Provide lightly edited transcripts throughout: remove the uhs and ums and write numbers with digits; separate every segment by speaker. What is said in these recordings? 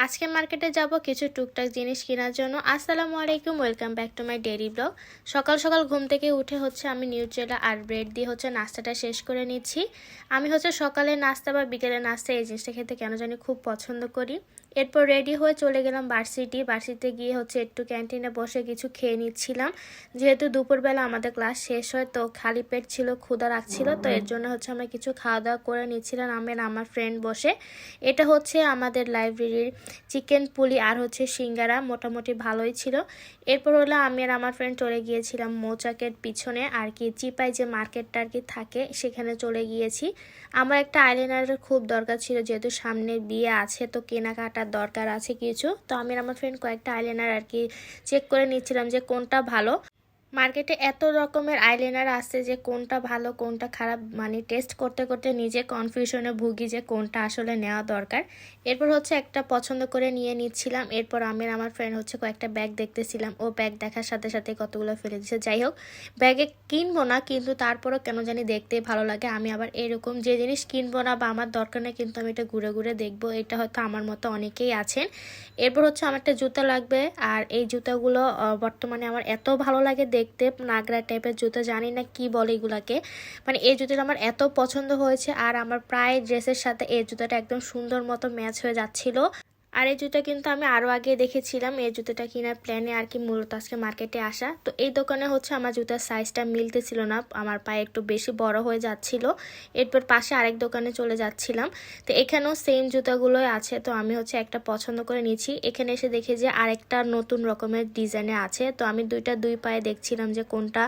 Speaker 1: আজকে মার্কেটে যাব কিছু টুকটাক জিনিস কেনার জন্য। আসসালামু আলাইকুম, welcome back to my daily blog. সকাল সকাল ঘুম থেকে উঠে আমি নিউট্রেলা আর ব্রেড দিয়ে নাস্তাটা শেষ করে নিচ্ছি। আমি সকালে নাস্তা বা বিকেলে নাস্তা এই জিনিসটা খেতে কেন জানি খুব পছন্দ করি। এরপর রেডি হয়ে চলে গেলাম ভার্সিটিতে গিয়ে একটু ক্যান্টিনে বসে কিছু খেয়ে নিচ্ছিলাম। যেহেতু দুপুরবেলা আমাদের ক্লাস শেষ হয়, তো খালি পেট ছিল, ক্ষুধা লাগছিল, তো এর জন্য আমরা কিছু খাওয়া দাওয়া করে নিচ্ছিলাম আমি আর আমার ফ্রেন্ড বসে। এটা আমাদের লাইব্রেরির চিকেন পুলি আর সিঙ্গারা, মোটামুটি ভালোই ছিল। এরপর আমি আর আমার ফ্রেন্ড চলে গিয়েছিলাম মৌচাকের পিছনে আর কি, চিপাই যে মার্কেটটা আর কি থাকে সেখানে চলে গিয়েছি। আমার একটা আইলাইনারের খুব দরকার ছিল, যেহেতু সামনে বিয়ে আছে, তো কেনাকাটার দরকার আছে কিছু। তো আমি আর আমার ফ্রেন্ড কয়েকটা আইলাইনার আর কি চেক করে নিচ্ছিলাম যে কোনটা ভালো। মার্কেটে এত রকমের আইলাইনার আছে যে কোনটা ভালো কোনটা খারাপ, মানে টেস্ট করতে করতে নিজে কনফিউশনে ভুগি যে কোনটা আসলে নেওয়া দরকার। এরপর একটা পছন্দ করে নিয়ে নিচ্ছিলাম। এরপর আমি আর আমার ফ্রেন্ড কয়েকটা ব্যাগ দেখতেছিলাম, ও ব্যাগ দেখার সাথে সাথে কতগুলো ফেলে দিচ্ছে। যাই হোক, ব্যাগে কিনবো না, কিন্তু তারপরও কেন জানি দেখতেই ভালো লাগে। আমি আবার এরকম যে জিনিস কিনবো না বা আমার দরকার নেই, কিন্তু আমি এটা ঘুরে ঘুরে দেখবো। এটা হয়তো আমার মতো অনেকেই আছেন। এরপর আমার একটা জুতা লাগবে, আর এই জুতাগুলো বর্তমানে আমার এত ভালো লাগে দেখতে, নাগরা টাইপের জুতো, জানি না কি বলে এগুলাকে। মানে এই জুতোটা আমার এত পছন্দ হয়েছে, আর আমার প্রায় ড্রেসের সাথে এই জুতোটা একদম সুন্দর মতো ম্যাচ হয়ে যাচ্ছিল। আর এই জুতো কিন্তু আমি আরও আগে দেখেছিলাম। এই জুতোটা কেনার প্ল্যানে আর কি মূলত আজকে মার্কেটে আসা। তো এই দোকানে আমার জুতার সাইজটা মিলতেছিল না, আমার পায়ে একটু বেশি বড় হয়ে যাচ্ছিল। এরপর পাশে আরেক দোকানে চলে যাচ্ছিলাম, তো এখানেও সেম জুতাগুলোই আছে। তো আমি একটা পছন্দ করে নিয়েছি। এখানে এসে দেখি যে আরেকটা নতুন রকমের ডিজাইনে আছে। তো আমি দুই পায়ে দেখছিলাম যে কোনটা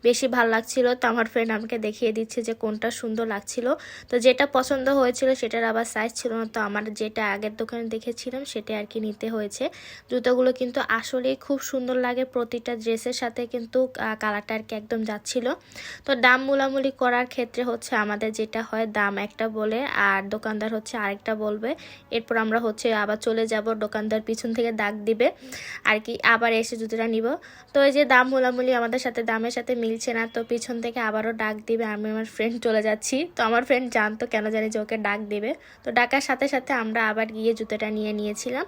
Speaker 1: বেশি ভালো লাগছিল। তো আমার ফ্রেন্ড আমাকে দেখিয়ে দিচ্ছে যে কোনটা সুন্দর লাগছিল। তো যেটা পছন্দ হয়েছিল সেটার আবার সাইজ ছিল না, তো আমার যেটা আগের দোকানে দেখেছিলাম সেটা আর কি নিতে হয়েছে। জুতোগুলো কিন্তু আসলেই খুব সুন্দর লাগে, প্রতিটা ড্রেসের সাথে কিন্তু কালারটা আর কি একদম যাচ্ছিল। তো দাম মুলামুলি করার ক্ষেত্রে আমাদের যেটা হয়, দাম একটা বলে আর দোকানদার আরেকটা বলবে। এরপর আমরা আবার চলে যাব, দোকানদার পিছন থেকে ডাক দিবে আর কি, আবার এসে জুতোটা নিব। তো এই যে দাম মুলামুলি আমাদের সাথে দামের সাথে মিলছে না, তো পিছন থেকে আবারও ডাক দিবে। আমি আমার ফ্রেন্ড চলে যাচ্ছি। তো আমার ফ্রেন্ড জানতো কেন জানি যে ওকে ডাক দিবে, তো ডাকার সাথে সাথে আমরা আবার গিয়ে জুতোটা নিয়েছিলাম।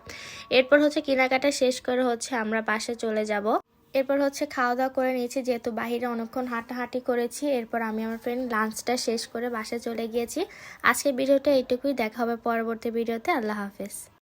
Speaker 1: এরপর কেনাকাটা শেষ করে আমরা বাসে চলে যাব। এরপর খাওয়া দাওয়া করে নিয়েছি, যেহেতু বাহিরে অনেকক্ষণ হাঁটাহাঁটি করেছি। এরপর আমি আমার ফ্রেন্ড লাঞ্চটা শেষ করে বাসে চলে গিয়েছি। আজকের ভিডিওটা এইটুকুই, দেখা হবে পরবর্তী ভিডিওতে। আল্লাহ হাফেজ।